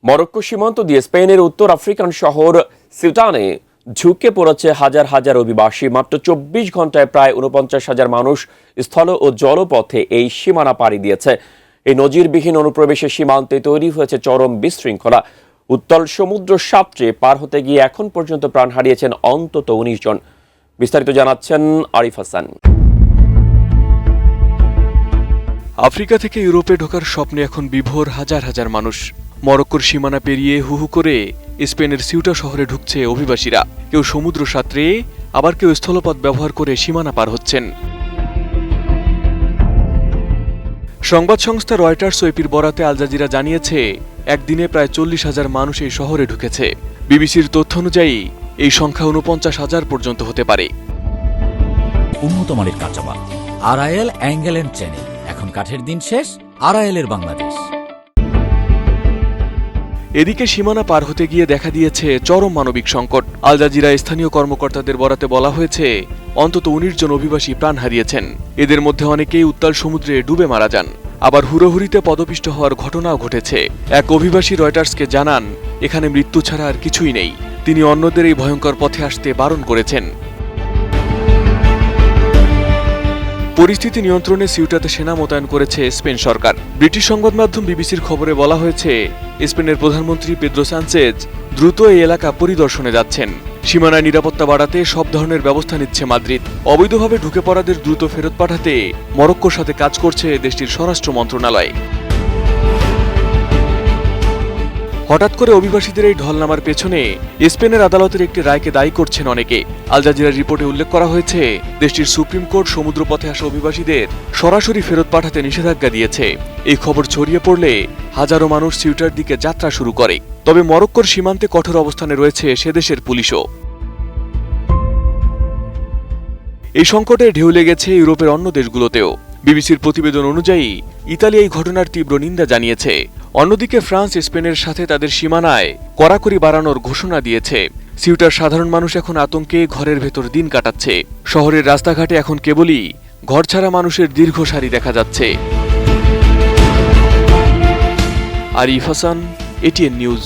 Morocco সীমান্ত দিয়ে স্পেনের উত্তর আফ্রিকান শহর সিউটানে ঝুঁকে পড়েছে হাজার হাজার অভিবাসী। মাত্র ২৪ ঘন্টায় প্রায় ৪৯,০০০ মানুষ স্থল ও জলপথে এই সীমানা পাড়ি দিয়েছে। এই নজিরবিহীন অনুপ্রবেশের সীমান্তে তৈরি হয়েছে চরম বিশৃঙ্খলা। উত্তাল সমুদ্র সাঁতরে পার হতে গিয়ে এখন পর্যন্ত প্রাণ হারিয়েছেন অন্তত ১৯ জন। বিস্তারিত জানাচ্ছেন আরিফ হাসান। আফ্রিকা থেকে ইউরোপে ঢোকার স্বপ্নে এখন বিভোর হাজার হাজার মানুষ। মরক্কোর সীমানা পেরিয়ে হুহু করে স্পেনের সিউটা শহরে ঢুকছে অভিবাসীরা। কেউ সমুদ্র সাঁতরে, আবার কেউ স্থলপথ ব্যবহার করে সীমানা পার হচ্ছেন। সংবাদ সংস্থা রয়টার্স ও এপির বরাতে আল জাজিরা জানিয়েছে, একদিনে প্রায় ৪০,০০০ মানুষ এই শহরে ঢুকেছে। বিবিসির তথ্য অনুযায়ী এই সংখ্যা ৪৯,০০০ পর্যন্ত হতে পারে। উন্নত মানের কাঁচামাল আরআইএল অ্যাঙ্গেল এন্ড চ্যানেল। এখন কাঠের দিন শেষ, আরআইএল এর বাংলাদেশ। এদিকে সীমানা পার হতে গিয়ে দেখা দিয়েছে চরম মানবিক সংকট। আল জাজিরা স্থানীয় কর্মকর্তাদের বরাতে বলা হয়েছে, অন্তত ১৯ জন অভিবাসী প্রাণ হারিয়েছেন। এদের মধ্যে অনেকেই উত্তাল সমুদ্রে ডুবে মারা যান, আবার হুড়োহুড়িতে পদপিষ্ট হওয়ার ঘটনাও ঘটেছে। এক অভিবাসী রয়টার্সকে জানান, এখানে মৃত্যু ছাড়া আর কিছুই নেই। তিনি অন্যদের এই ভয়ঙ্কর পথে আসতে বারণ করেছেন। পরিস্থিতি নিয়ন্ত্রণে সিউটাতে সেনা মোতায়েন করেছে স্পেন সরকার। ব্রিটিশ সংবাদ মাধ্যম বিবিসির খবরে বলা হয়েছে, স্পেনের প্রধানমন্ত্রী পেদ্রো সানচেজ দ্রুত এই এলাকা পরিদর্শনে যাচ্ছেন। সীমানায় নিরাপত্তা বাড়াতে সব ধরনের ব্যবস্থা নিচ্ছে মাদ্রিদ। অবৈধভাবে ঢুকে পড়াদের দ্রুত ফেরত পাঠাতে মরক্কোর সাথে কাজ করছে দেশটির স্বরাষ্ট্র মন্ত্রণালয়। হঠাৎ করে অভিবাসীদের এই ঢল নামার পেছনে স্পেনের আদালতের একটি রায়কে দায়ী করছেন অনেকে। আল জাজিরার রিপোর্টে উল্লেখ করা হয়েছে, দেশটির সুপ্রিম কোর্ট সমুদ্রপথে আসা অভিবাসীদের সরাসরি ফেরত পাঠাতে নিষেধাজ্ঞা দিয়েছে। এই খবর ছড়িয়ে পড়লে হাজারো মানুষ সিউটার দিকে যাত্রা শুরু করে। তবে মরক্কোর সীমান্তে কঠোর অবস্থানে রয়েছে সে দেশের পুলিশও। এই সংকটের ঢেউ লেগেছে ইউরোপের অন্য দেশগুলোতেও। বিবিসির প্রতিবেদন অনুযায়ী ইতালি এই ঘটনার তীব্র নিন্দা জানিয়েছে। অন্যদিকে ফ্রান্স স্পেনের সাথে তাদের সীমানায় কড়াকড়ি বাড়ানোর ঘোষণা দিয়েছে। সিউটার সাধারণ মানুষ এখন আতঙ্কে ঘরের ভেতর দিন কাটাচ্ছে। শহরের রাস্তাঘাটে এখন কেবলই ঘরছাড়া মানুষের দীর্ঘ সারি দেখা যাচ্ছে। Arif Hasan, ATN news.